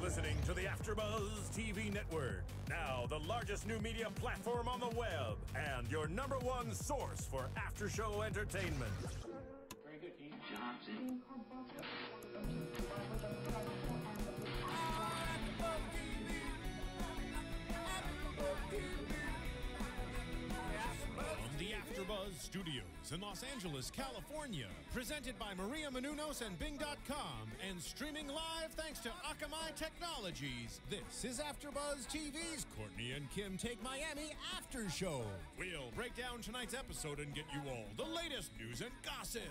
listening to the AfterBuzz TV network, now the largest new media platform on the web, and your #1 source for after-show entertainment. Very good, Keith Johnson. From the AfterBuzz Studios in Los Angeles, California, presented by Maria Menounos and Bing.com, and streaming live thanks to Akamai Technologies. This is AfterBuzz TV's Kourtney and Kim Take Miami After Show. We'll break down tonight's episode and get you all the latest news and gossip.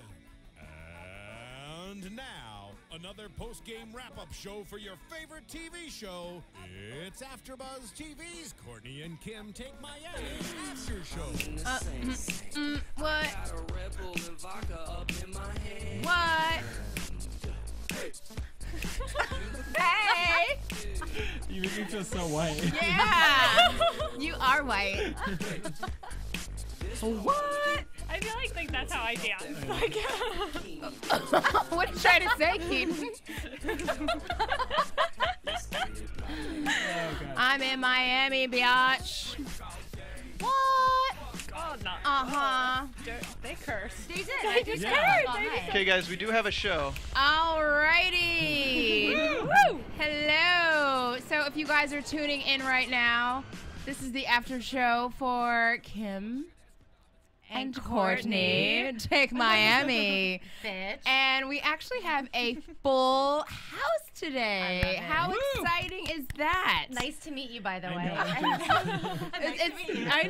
And now, another post-game wrap-up show for your favorite TV show. It's AfterBuzz TV's Kourtney and Kim Take Miami After Show. What? What? Hey! You make me feel so white. Yeah! You are white. What? I feel like that's how I dance. Like, what are you trying to say, Keetin? I'm in Miami, biatch. What? oh no. Uh-huh. They cursed. They did. I just cursed. Okay, guys, we do have a show. Alrighty. Woo! Hello. So if you guys are tuning in right now, this is the after show for Kim and Kourtney Take Miami. Bitch. And we actually have a full house today. How exciting is that? Nice to meet you, by the way. I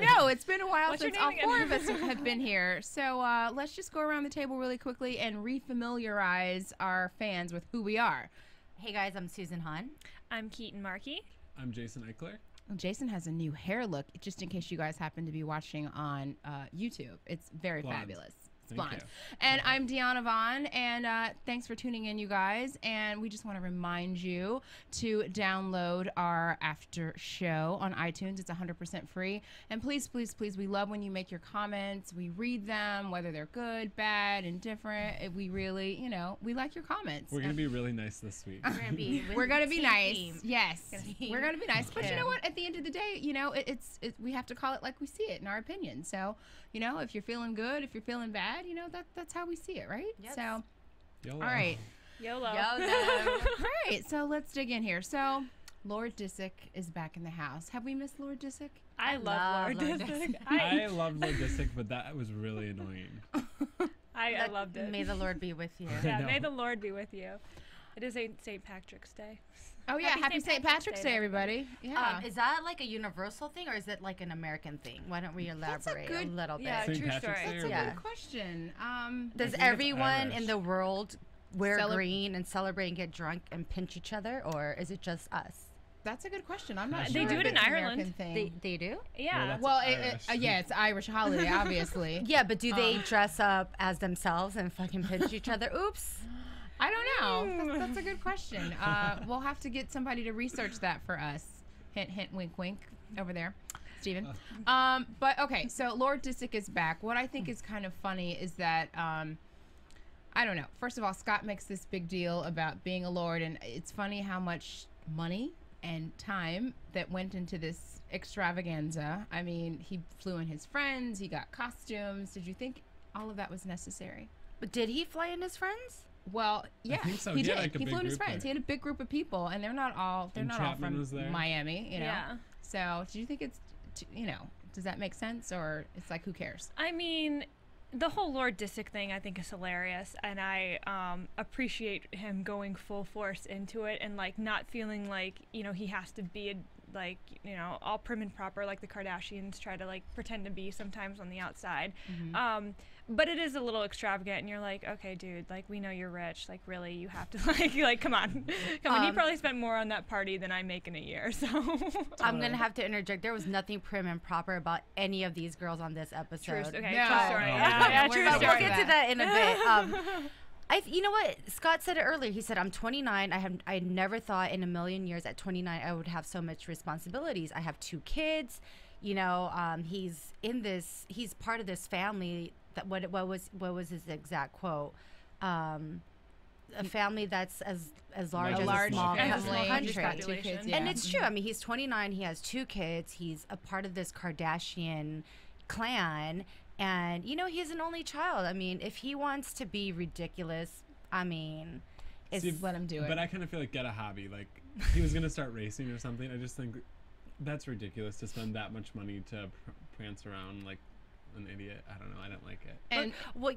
know, it's been a while What's since your all name four again? of us have been here. So let's just go around the table really quickly and refamiliarize our fans with who we are. Hey guys, I'm Susan Hahn. I'm Keetin Marchi. I'm Jason Ikeler. Well, Jason has a new hair look, just in case you guys happen to be watching on YouTube. It's very Blonde. fabulous. It's Thank blonde. you. And I'm Diona Vaughan, and thanks for tuning in, you guys. And we just want to remind you to download our after show on iTunes. It's 100% free. And please, please, please, we love when you make your comments. We read them, whether they're good, bad, indifferent. We really, we like your comments. We're going to be really nice this week. We're gonna be nice. team. Yes, we're gonna be nice. But you know Kim. what? At the end of the day, we have to call it like we see it in our opinion. So, if you're feeling good, if you're feeling bad, that's how we see it, right? Yep. So, YOLO. all right, YOLO. all right. So let's dig in here. So, Lord Disick is back in the house. Have we missed Lord Disick? I love Lord Disick. I love Lord Disick, but that was really annoying. I loved it. May the Lord be with you. Yeah, know. may the Lord be with you. It is St. Patrick's Day. Oh yeah, happy St. Patrick's Day, everybody. Yeah. Is that like a universal thing or is it like an American thing? Why don't we elaborate a good- little bit? Yeah, St. true Patrick's story. Day That's a Yeah. good question. Does think it's everyone in Irish. the world wear Cele- green and celebrate and get drunk and pinch each other, or is it just us? That's a good question. I'm not They sure. do if it in it's an Ireland. American thing. They do? Yeah. that's Well, Irish. yeah, it's an Irish holiday, obviously. Yeah, but do they dress up as themselves and fucking pinch each other? Oops. I don't know. That's a good question. We'll have to get somebody to research that for us. Hint, hint, wink, wink over there, Steven. But okay, so Lord Disick is back. What I think is kind of funny is that, I don't know. First of all, Scott makes this big deal about being a lord, and it's funny how much money and time that went into this extravaganza. I mean, he flew in his friends, he got costumes. Did you think all of that was necessary? But did he fly in his friends? Well, yeah, think so. he He had, did. like, a He big flew in his group friends. there. He had a big group of people, and they're not all And Chapman from was there. Miami, Yeah. So, do you think it's, does that make sense, or it's like who cares? I mean, the whole Lord Disick thing I think is hilarious, and I appreciate him going full force into it and like not feeling like he has to be all prim and proper like the Kardashians try to like pretend to be sometimes on the outside. But it is a little extravagant, and you're like, okay, dude, like we know you're rich, like really you have to like come on. He probably spent more on that party than I make in a year, so I'm going to have to interject. There was nothing prim and proper about any of these girls on this episode. true. Okay, No. true story. Oh, Yeah, we're true not But story. we'll get to that in a bit. You know what? Scott said it earlier. He said, I'm 29. I never thought in a million years at 29 I would have so much responsibilities. I have 2 kids. He's part of this family. What was his exact quote? a family that's as large Large as as a a small, family. small He's country. got 2 kids, yeah. And it's true. I mean, he's 29. He has 2 kids. He's a part of this Kardashian clan. And, you know, he's an only child. I mean, if he wants to be ridiculous, I mean, it's... See, let him do it. But I kind of feel like get a hobby. Like, he was going to start racing or something. I just think that's ridiculous to spend that much money to prance around like an idiot. I don't know. I don't like it. And Well,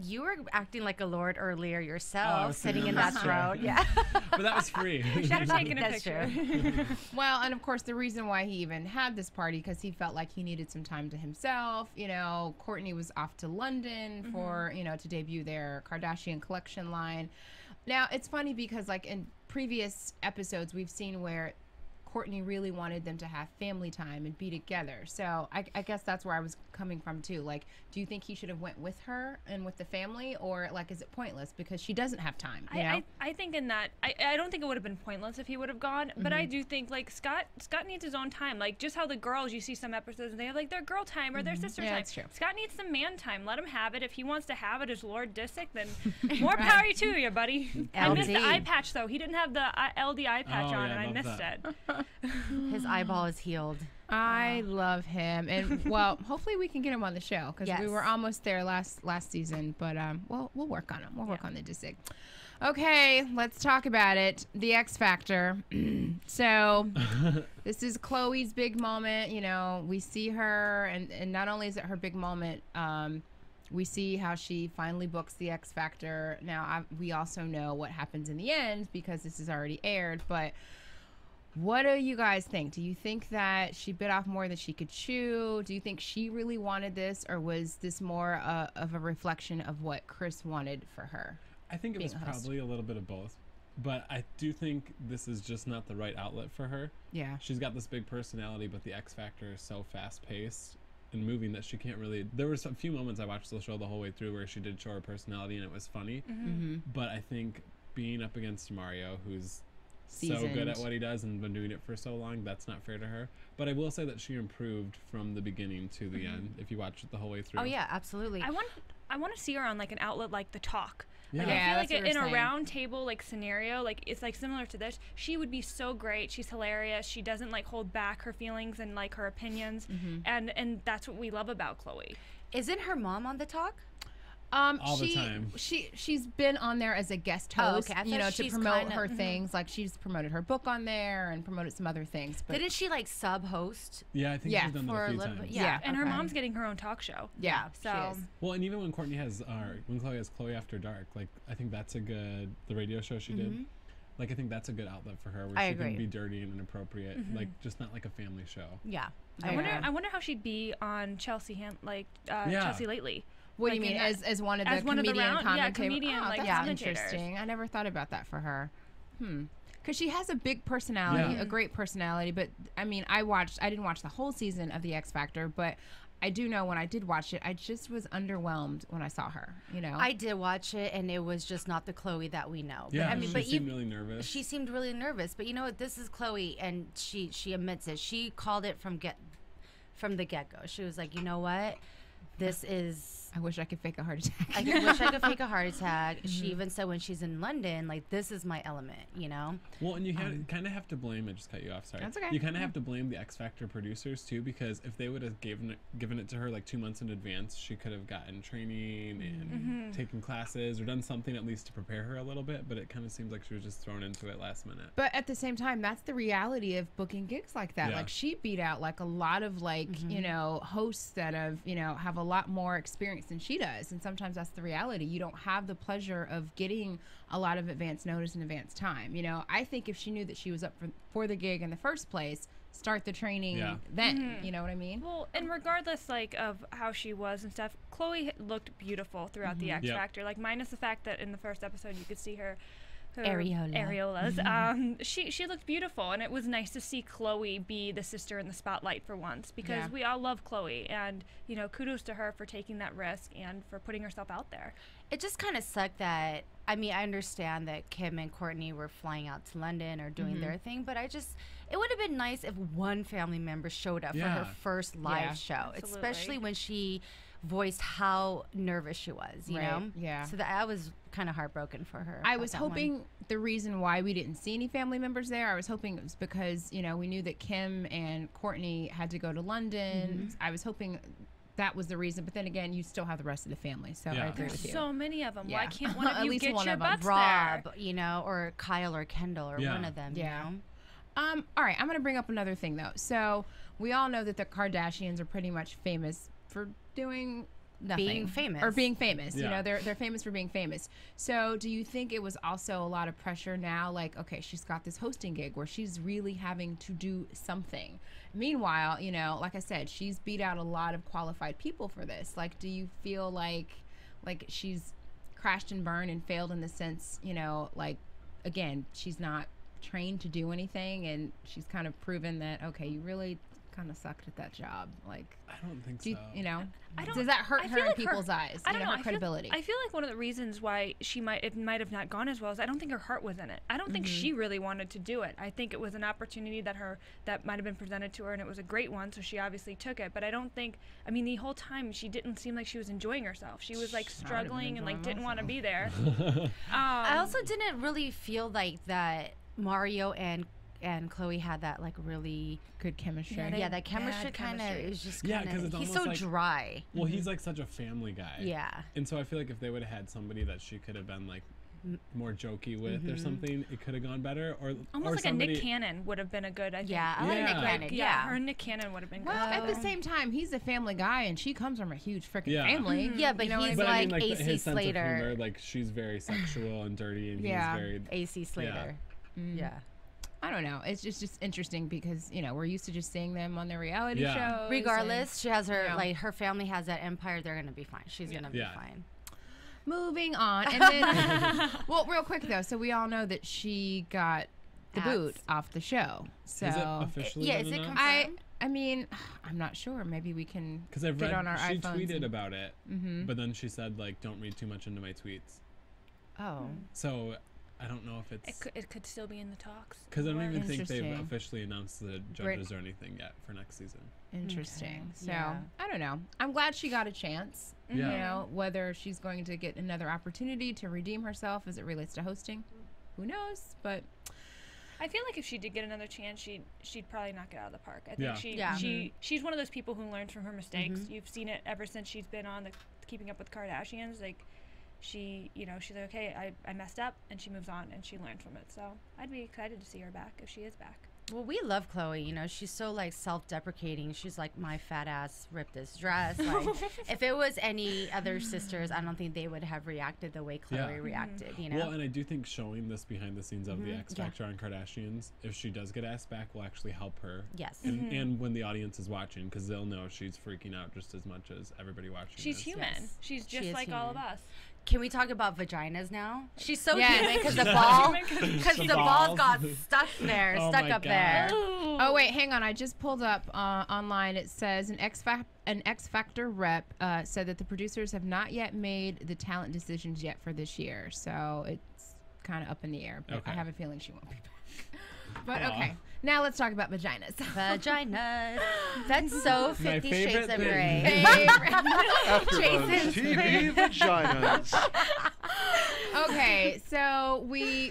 you were acting like a lord earlier Oh, I yourself, was sitting sitting in on that the throne. throne. Yeah. But that was free. You should have taken a That's picture. true. well, and of course, the reason why he even had this party because he felt like he needed some time to himself. You know, Kourtney was off to London for to debut their Kardashian collection line. Now it's funny because like in previous episodes, we've seen where Kourtney really wanted them to have family time and be together. So I guess that's where I was coming from too. Like, do you think he should have went with her and with the family, or like is it pointless because she doesn't have time? You know? I think in that I don't think it would have been pointless if he would have gone, but I do think like Scott needs his own time. Like just how the girls, you see some episodes and they have like their girl time or their sister Yeah, time. that's true. Scott needs some man time. Let him have it. If he wants to have it as Lord Disick, then more power to you, buddy. I missed the LD. eye patch though. He didn't have the LD eye patch Oh, on, yeah, and I love missed that. it. His eyeball is healed. I love him, and well, hopefully we can get him on the show because we Yes. were almost there last season. But we'll work on him. We'll work on the Disick. Okay, let's talk about it. The X Factor. So this is Khloé's big moment. You know, we see her, and not only is it her big moment, we see how she finally books the X Factor. Now we also know what happens in the end because this is already aired, but. What do you guys think? Do you think that she bit off more than she could chew? Do you think she really wanted this, or was this more of a reflection of what Chris wanted for her? I think it was being a host? probably a little bit of both. But I do think this is just not the right outlet for her. Yeah. She's got this big personality, but the X Factor is so fast-paced and moving that she can't really... There was a few moments I watched the show the whole way through where she did show her personality and it was funny. But I think being up against Mario, who's so good Seasoned. at what he does and been doing it for so long, that's not fair to her. But I will say that she improved from the beginning to the end if you watch it the whole way through. Oh yeah, absolutely. I want to see her on like an outlet like The Talk. Yeah. Like, Yeah, I feel that's like what in we're a saying. round table like scenario, like it's like similar to this. She would be so great. She's hilarious. She doesn't like hold back her feelings and like her opinions, and that's what we love about Khloé. Isn't her mom on The Talk? All the time. She's been on there as a guest Oh, host, okay. I you know, thought to she's promote kinda- her things. Like she's promoted her book on there and promoted some other things. But Didn't she like sub-host? Yeah, I think Yeah, she's done that for a a few little times. bit, yeah, And her okay. mom's getting her own talk show. Yeah, So she is. Well, and even when Kourtney has, when Khloé has Khloé After Dark, like I think that's a good, the radio show she did. Like I think that's a good outlet for her where I she agree. can be dirty and inappropriate, like just not like a family show. Yeah. I agree. wonder how she'd be on Chelsea Yeah. Chelsea Lately. What do you Like mean, in that- as one of the as one of the comedian round- yeah, commentators? comedian, Oh, like, that's commentators. interesting. I never thought about that for her. Because she has a big personality, Yeah. a great personality. But I mean, I didn't watch the whole season of the X Factor, but I do know when I did watch it, I just was underwhelmed when I saw her. You know, I did watch it, and it was just not the Chloe that we know. Yeah, but, I mean, she but seemed really nervous. she seemed really nervous. But you know what? This is Chloe, and she admits it. She called it from the get-go. She was like, you know what? This is. I wish I could fake a heart attack. I wish I could fake a heart attack. She even said when she's in London, like, this is my element, you know? Well, and you kind of have to blame. I just cut you off. Sorry. That's okay. You kind of have to blame the X Factor producers too, because if they would have given it to her like 2 months in advance, she could have gotten training and taken classes or done something at least to prepare her a little bit. But it kind of seems like she was just thrown into it last minute. But at the same time, that's the reality of booking gigs like that. Yeah. Like she beat out like a lot of like, you know, hosts that have a lot more experience than she does. And sometimes that's the reality. You don't have the pleasure of getting a lot of advance notice and advance time. You know, I think if she knew that she was up for the gig in the first place, start the training then. You know what I mean? Well, and regardless, like, of how she was and stuff, Khloé looked beautiful throughout the X Yep. Factor. Like, minus the fact that in the first episode you could see her Areolas. She looked beautiful, and it was nice to see Khloé be the sister in the spotlight for once, because Yeah. we all love Khloé, and, you know, kudos to her for taking that risk and for putting herself out there. It just kind of sucked that, I mean, I understand that Kim and Kourtney were flying out to London or doing their thing, but it would have been nice if one family member showed up for her Yeah. first live Yeah. show, Absolutely. especially when she voiced how nervous she was, you know? Yeah. So I was kind of heartbroken for her. I about was that hoping one. the reason why we didn't see any family members there, I was hoping it was because, you know, we knew that Kim and Kourtney had to go to London. I was hoping that was the reason, but then again, you still have the rest of the family, so I agree There's with you. so many of them. Yeah. Why can't one of At you least get one your of 'em. butts Rob, there? you know, or Kyle or Kendall or one of them, Yeah. you know? All right, I'm going to bring up another thing, though. So we all know that the Kardashians are pretty much famous for doing nothing. Being famous. Or being famous. You Yeah. know, they're famous for being famous. So do you think it was also a lot of pressure now? Like, okay, she's got this hosting gig where she's really having to do something. Meanwhile, you know, like I said, she's beat out a lot of qualified people for this. Like, do you feel like she's crashed and burned and failed in the sense, you know, like, again, she's not trained to do anything, and she's kind of proven that, okay, you really kind of sucked at that job. Like, I don't think do you, so. you know, I don't- does that hurt I her feel in like people's eyes? I You don't know, know. her credibility. I feel like one of the reasons why it might have not gone as well is I don't think her heart was in it. I don't think she really wanted to do it. I think it was an opportunity that might have been presented to her, and it was a great one, so she obviously took it. But I don't think, I mean, the whole time she didn't seem like she was enjoying herself. She was like struggling and like didn't want to be there. I also didn't really feel like that Mario and Khloé had that like really good chemistry. yeah, that chemistry bad kind of chemistry. is just Yeah, kind 'cause it's of he's almost so like- dry. Well, he's like such a family guy. Yeah. And so I feel like if they would have had somebody that she could have been like more jokey with or something, it could have gone better. Or Almost or like somebody, a Nick Cannon would have been a good. I think. Yeah, I like Nick Yeah. Cannon. Yeah, her and Nick Cannon would have been Well, good. at the same time, he's a family guy, and she comes from a huge freaking Yeah. family. Yeah, but You know what I he's mean? But I mean, like like AC his sense of Slater. humor, like she's very sexual and dirty, and Yeah. he's very. AC Slater. Yeah. I don't know. It's just interesting because, you know, we're used to just seeing them on their reality Yeah. shows. Regardless, she has her Yeah. like her family has that empire. They're gonna be fine. She's gonna be Yeah. fine. Moving on. And then, well, real quick, though. So we all know that she got the Abs. boot off the show. So Is it officially Yeah, been is it announced? confirmed? I mean, I'm not sure. Maybe we can Because I've get read on our she iPhones tweeted and- about it, but then she said like, "Don't read too much into my tweets." Oh. So I don't know if it's It could still be in the talks. because I don't even think they've Interesting. officially announced the judges or anything yet for next season. Interesting. Okay, So yeah. I don't know. I'm glad she got a chance. Yeah. You know, whether she's going to get another opportunity to redeem herself as it relates to hosting, who knows? But I feel like if she did get another chance, she'd probably knock it out of the park. I Yeah. think Yeah. she's one of those people who learns from her mistakes. You've seen it ever since she's been on the Keeping Up with Kardashians. Like she's like, okay, I messed up, and she moves on and she learned from it. So I'd be excited to see her back if she is back. Well, we love Khloé. You know, she's so like self-deprecating. She's like, my fat ass ripped this dress. Like, if it was any other sisters, I don't think they would have reacted the way Khloé Yeah. reacted. You know. Well, and I do think showing this behind the scenes of the X Factor on Kardashians, if she does get asked back, will actually help her. Yes. And when the audience is watching, because they'll know she's freaking out just as much as everybody watching. She's is. human. Yes. She's She just is like all of human. us. Can we talk about vaginas now? She's so Yes. human because the so ball, human because The the balls balls. got stuck there, Oh stuck my up God. there. oh wait, hang on. I just pulled up online. It says an X Factor rep said that the producers have not yet made the talent decisions yet for this year, so it's kind of up in the air. But I Okay. have a feeling she won't be back. But Aw. okay, now let's talk about vaginas. Vaginas. That's so 50 Shades favorite of thing. Grey. AfterBuzz Jason's TV vaginas. Okay, so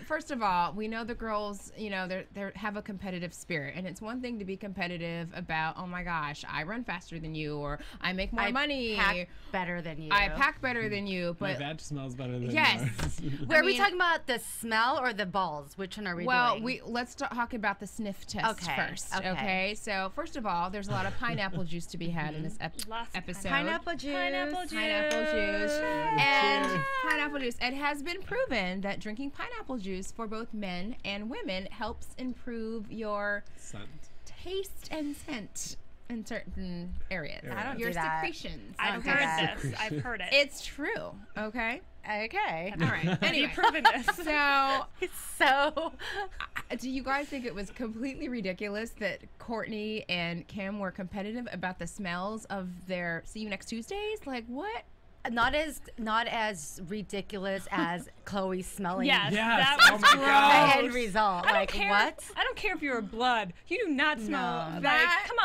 first of all, we know the girls, you know, they have a competitive spirit, and it's one thing to be competitive about, oh my gosh, I run faster than you, or I make more money, pack better than you. I pack better than you, My but vag smells better than yes. yours. Were we mean- talking about the smell or the balls? Which one are we Well, doing? let's talk about the sniff test Okay, first. okay. Okay. So first of all, there's a lot of pineapple juice to be had in this Lots of episode. Pineapple juice. Pineapple juice. Pineapple juice and pineapple juice. It has been proven that drinking pineapple juice for both men and women helps improve your Scent. taste and scent in certain areas. I don't your do that. secretions. I've Okay. heard this. I've heard it. It's true. Okay. Okay. All right. Anyway, You've proven this. so So, do you guys think it was completely ridiculous that Kourtney and Kim were competitive about the smells of their See You Next Tuesdays? Like, what? not as ridiculous as Khloé smelling. Yes, Yes. that Oh was my gross. The God. end result. I don't Like care. what? I don't care if you're blood. You do not smell. Like, that come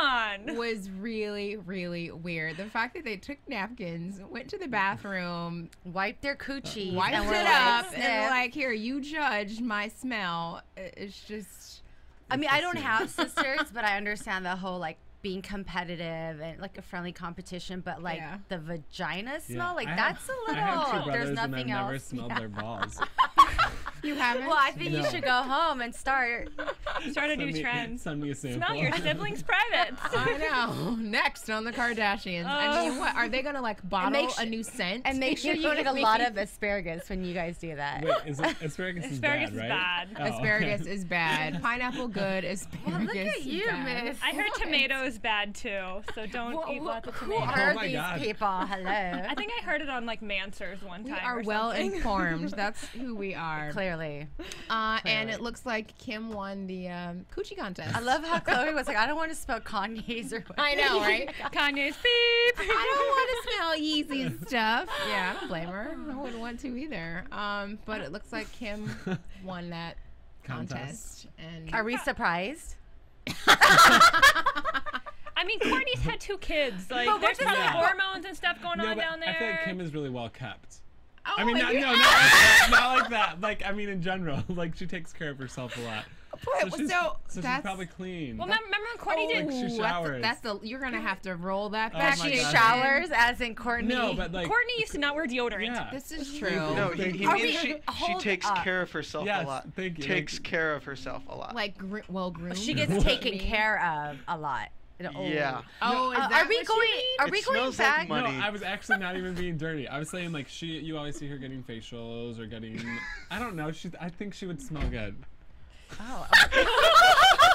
on. was really, really weird. The fact that they took napkins, went to the bathroom, Wipe their coochies. wiped and it were up, like, and "Sniff." like, here, you judged my smell. It's just. I mean, I don't have sisters, but I understand the whole like being competitive and like a friendly competition, but like Yeah. the vagina Yeah. smell, like I that's have- a I have two little. brothers There's nothing and I've never else. smelled Yeah. their balls. You haven't? Well, I think you No. should go home and start. Start a new trend. Send me a sample. Smell your siblings' privates. I know. Next on the Kardashians. I mean, what are they gonna like bottle make a new scent? And make sure you know get what a I lot mean? of asparagus when you guys do that. Wait, is it, asparagus is Asparagus bad, is right? bad. Oh, Asparagus okay. is bad. Pineapple good. Asparagus. Look at you, bad. miss. I heard What? tomato is bad too, so don't eat lots of Who tomato. are my these God. people? Hello. I think I heard it on like Mansers one We time. are or well something. informed. That's who we are. Clearly. And it looks like Kim won the coochie contest. I love how Khloé was like, I don't want to smell Kanye's or whatever. I know, right? Kanye's beep. I don't want to smell Yeezy's stuff. Yeah, I don't blame her. I wouldn't want to either. But it looks like Kim won that contest. And Are we surprised? I mean, Kourtney's had 2 kids. Like, But what there's does probably that- hormones and stuff going No, on but down there. I feel like Kim is really well kept. oh, I mean, and not, you- no, not like that. Not like that. Like, I mean, in general, like she takes care of herself a lot. Boy, she's that's probably clean. well, remember when Kourtney did? Like, she Ooh, showers. that's the you're gonna have to roll that Oh back. my She gosh. showers as in Kourtney. No, but like Courtney used to not wear deodorant. yeah. This is true. No, he Are means we- she hold takes up. care of herself Yes, a lot. thank you. Takes care of herself a lot. Like well groomed. She gets taken care of a lot. Yeah. Oh, is that Are we what going? she Are It we going smells like back? money. No, I was actually not even being dirty. I was saying like you always see her getting facials or getting, I don't know. I think she would smell good. Oh,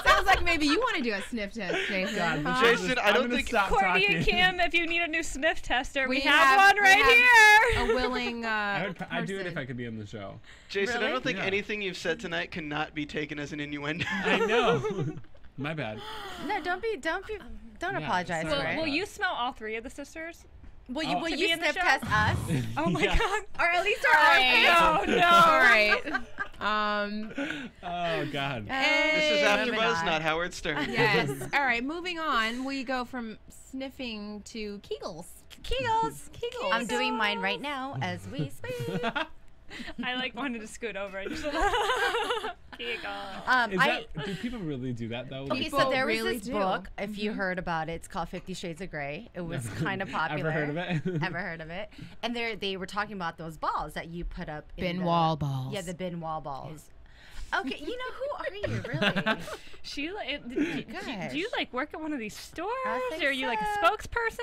Sounds like maybe you want to do a sniff test, Jason. God, huh? Jason, I I'm don't gonna think- stop Courtney talking. and Kim, if you need a new sniff tester, we We have have- one we right have here. A willing. I'd do it if person. I could be on the show. Jason, I Really? don't think Yeah. anything you've said tonight cannot be taken as an innuendo. I know. My bad. no! Don't Yeah, apologize sorry for Will, it. will you smell all 3 of the sisters? Will you? Oh. Will To you be in the sniff show? test us? Oh my Yeah. god. Or at least our All right. No, no. All right. Oh God. This is Moving AfterBuzz, on. not Howard Stern. Yes. All right. Moving on. We go from sniffing to Kegels. Kegels. Kegels. I'm doing mine right now as we speak. I like wanted to scoot over and just giggle. Do people really do that though? Okay, People so there was really this do. book, if you heard about it, it's called 50 Shades of Grey. It was kind of popular. Ever heard of it? Ever heard of it? And they were talking about those balls that you put up in Bin the, wall balls. Yeah, the bin wall balls. Okay, you know, who are you really? She like, Gosh. do you like work at one of these stores? I think Or are you like a so. spokesperson?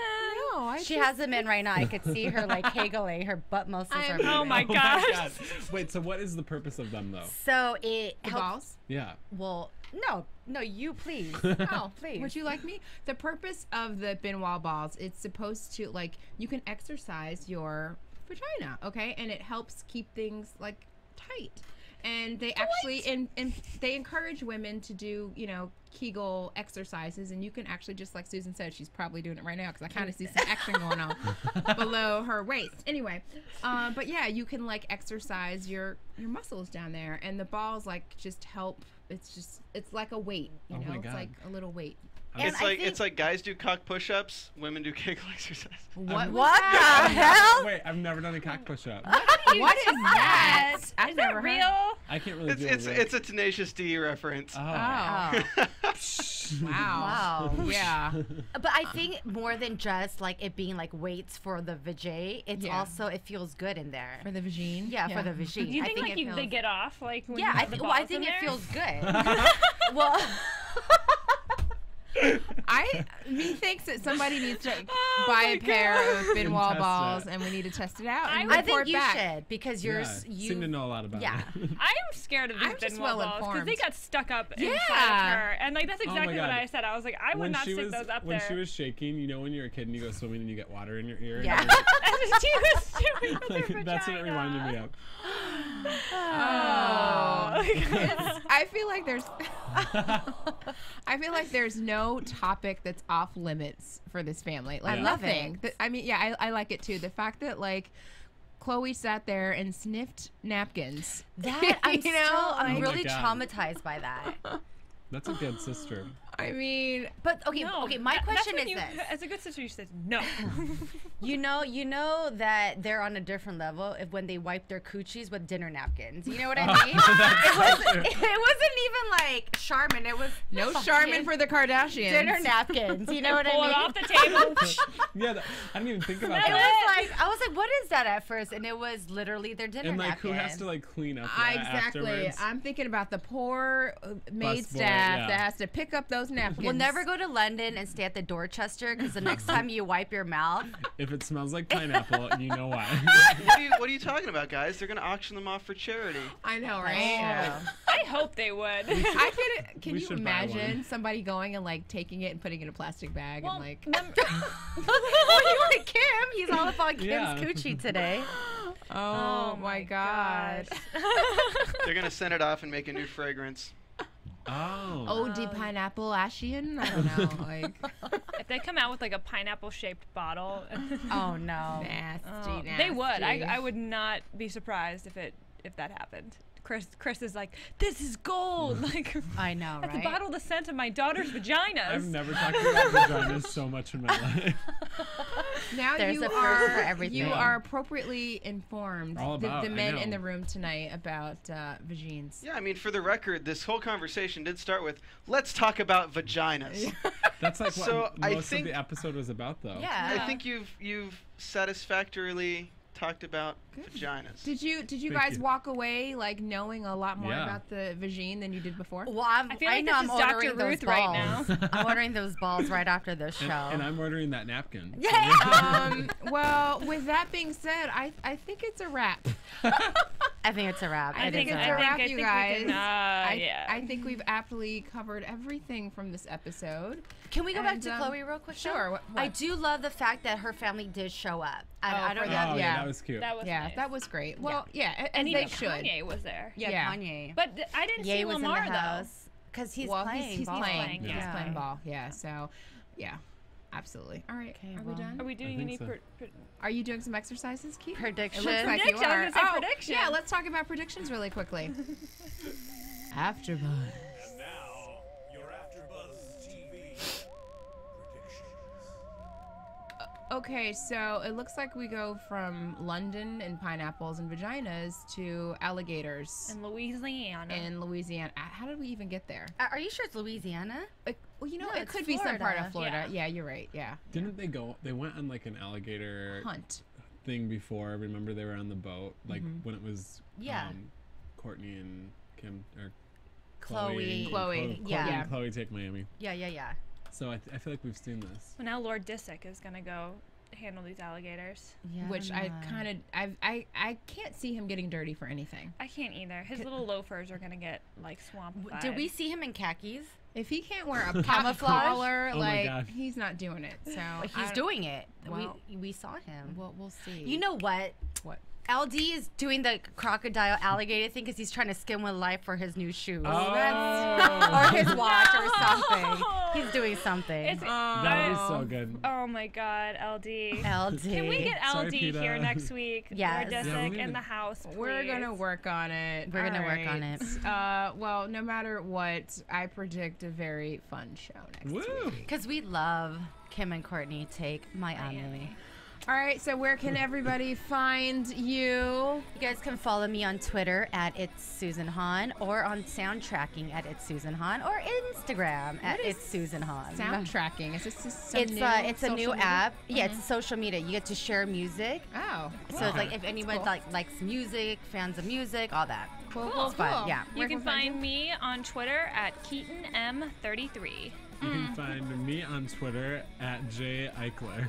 No, I She just- has them in right now. I could see her like haggling. Her butt muscles are Oh moving. my Oh gosh. my God. Wait, so what is the purpose of them though? So it the helps. balls. Yeah. Well, no, you please. Oh, Please. Would you like me? The purpose of the bin wall balls, it's supposed to like you can exercise your vagina, okay, and it helps keep things like tight. And they actually they encourage women to do, Kegel exercises, and you can actually, just like Susan said, she's probably doing it right now because I kind of see some action going on below her waist. Anyway, but yeah, you can like exercise your muscles down there, and the balls like just help. It's like a weight, Oh my it's God. like a little weight. And It's I like think- it's like guys do cock push-ups, women do Kegel exercise. What? What the hell? Wait, I've never done a cock push-up. What is that? I've Is never that real? heard. I can't really do It's a Tenacious D reference. Oh. Oh, wow. Wow. Yeah. But I think more than just like it being like weights for the vajay, it's Yeah. also it feels good in there. For the vagine. Yeah, for the vagine. Do you I think like it they feels- get off like when Yeah, you have the I balls think in it there? feels good. Well, Methinks that somebody needs to Oh buy my a pair of bin And wall test balls, it. and we need to test it out. And I report think you back. should because Yeah, yours you seem to know a lot about Yeah. it. I am scared of these I'm just bin wall balls because well-informed. they got stuck up inside of Yeah. her, and like that's Oh my exactly what God. I said. I was like, I would when not she stick was those up when there. she was shaking, when you're a kid and you go swimming and you get water in your ear. and Yeah. you're- That's what she was doing with her like, that's what it vagina. reminded me of. Oh, I feel like there's I feel like there's no topic that's off limits for this family. Like I love nothing. it. I mean, yeah, I like it too. The fact that like Khloé sat there and sniffed napkins. That I'm You know, I'm like- really Oh my God. traumatized by that. That's a good sister. I mean, But okay, No, okay. My that's question when is you, this: as a good sister, you said no. you know that they're on a different level if when they wipe their coochies with dinner napkins. You know what I mean? It wasn't even like Charmin. It was no fucking Charmin for the Kardashians. dinner napkins. You know what Pull I it mean? off the table. Yeah, I didn't even think about It that. was like I was like, what is that at first? And it was literally their dinner And like, napkin. who has to like clean up that Exactly. afterwards? I'm thinking about the poor maid Busboy, staff yeah. that has to pick up those napkins. We'll never go to London and stay at the Dorchester because the next time you wipe your mouth, If it smells like pineapple, you know why. What are you talking about, guys? They're gonna auction them off for charity. I know, right? I hope they would. Can We you should buy imagine one. somebody going and like taking it and putting it in a plastic bag and like Kim, he's all up on Kim's Yeah. coochie today. oh my god. They're gonna send it off and make a new fragrance. Oh. Oh, the pineapple Ashian? I don't know. Like If they come out with like a pineapple shaped bottle, Oh no. nasty, they would. nasty. I would not be surprised if that happened. Chris is like, this is gold. Like I know, that's right? a bottle the scent of my daughter's vaginas. I've never talked about vaginas so much in my life. Now There's you a first are for everything. you are appropriately informed. All the about, I men know. in the room tonight about vagines. Yeah, I mean, for the record, this whole conversation did start with, let's talk about vaginas. That's like what So, I most think- of the episode was about, though. Yeah. I think you've satisfactorily talked about vaginas. Did you Thank guys you. walk away like knowing a lot more Yeah. about the vagine than you did before? Well, I feel like know this I'm is Dr. ordering those Ruth balls. right now. I'm ordering those balls right after this show. And I'm ordering that napkin. Well, with that being said, I think it's a wrap. I think it's a wrap. I It think is it's a a wrap. wrap, I you think we guys. can, I think we've aptly covered everything from this episode. Can we go back And, to Khloé real quick? though? sure, what- I do love the fact that her family did show up. I don't for know. that, Oh, yeah. that was cute. That was Yeah, nice. that was great. Well, yeah, and and even they should. Kanye was there. Yeah, Yeah. Kanye. But I didn't Ye see was Lamar in the though. house because he's well, playing. he's ball. playing. Yeah. He's Yeah. playing ball. Yeah. So, yeah, absolutely. All right. Okay, are well. we done? Are we doing think any? so. Are you doing some exercises, Keith? Prediction. It looks like Prediction, you I are. was gonna say Oh, prediction. Yeah, let's talk about predictions really quickly. AfterBuzz. And now, your AfterBuzz TV predictions. Okay, so it looks like we go from London and pineapples and vaginas to alligators In Louisiana. in Louisiana. How did we even get there? Are you sure it's Louisiana? Like, well, you know, No, it it's could be some part Florida. of Florida. Yeah. Yeah, you're right. Yeah. Didn't they go? They went on like an alligator Hunt. thing before. Remember they were on the boat, like when it was Yeah. Courtney and Kim or Chloe. Chloe, yeah. and Chloe take Miami. Yeah. So I feel like we've seen this. Well, now Lord Disick is gonna go handle these alligators. Yeah. Which I don't know. kind of I can't see him getting dirty for anything. I can't either. His little loafers are gonna get like swamped. Did we see him in khakis? If he can't wear a pop Camouflage? collar, Oh my like God. he's not doing it. So Like I he's don't- doing it. Well, we saw him. We'll see. You know what? what? LD is doing the crocodile alligator thing because he's trying to skin with life for his new shoes. Oh. Or his watch or something. He's doing something. It's, That was so good. oh my God, LD. LD. Can we get Sorry, LD Peter. here next week? Yes. Lord Yeah, we Disick need in to- the house. We're gonna please. work on it. We're gonna work on Alright. it. Well, no matter what, I predict a very fun show next Woo! week. Because we love Kim and Kourtney take Miami. All right, so where can everybody find you? You guys can follow me on Twitter at It's Susan Hahn or on Soundtracking at It's Susan Hahn or Instagram at It's Susan Hahn. Sound tracking. Is this some It's new it's a new social media? app. Yeah, it's social media. You get to share music. Oh, So it's like if anyone cool. likes music, fans of music, all that. cool, Cool. It's fun. Yeah. You can find me on Twitter at KeetinM33. You can find me on Twitter at J Ikeler.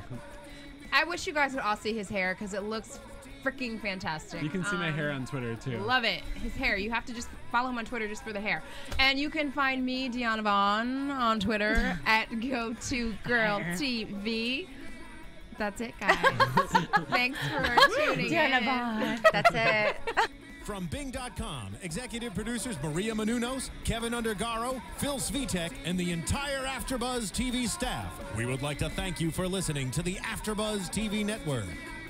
I wish you guys would all see his hair because it looks freaking fantastic. You can see my hair on Twitter too. Love it. His hair. You have to just follow him on Twitter just for the hair. And you can find me, Diona Vaughan, on Twitter at GoToGirlTV. That's it, guys. Thanks for tuning Diona in. Vaughan. That's it. From Bing.com, executive producers Maria Menounos, Kevin Undergaro, Phil Svitek, and the entire AfterBuzz TV staff, we would like to thank you for listening to the AfterBuzz TV network.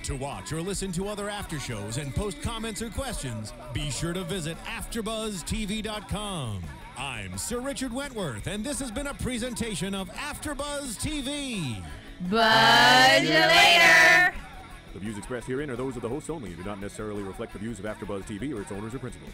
To watch or listen to other after shows and post comments or questions, be sure to visit AfterBuzzTV.com. I'm Sir Richard Wentworth, and this has been a presentation of AfterBuzz TV. Buzz you later. The views expressed herein are those of the hosts only and do not necessarily reflect the views of AfterBuzz TV or its owners or principals.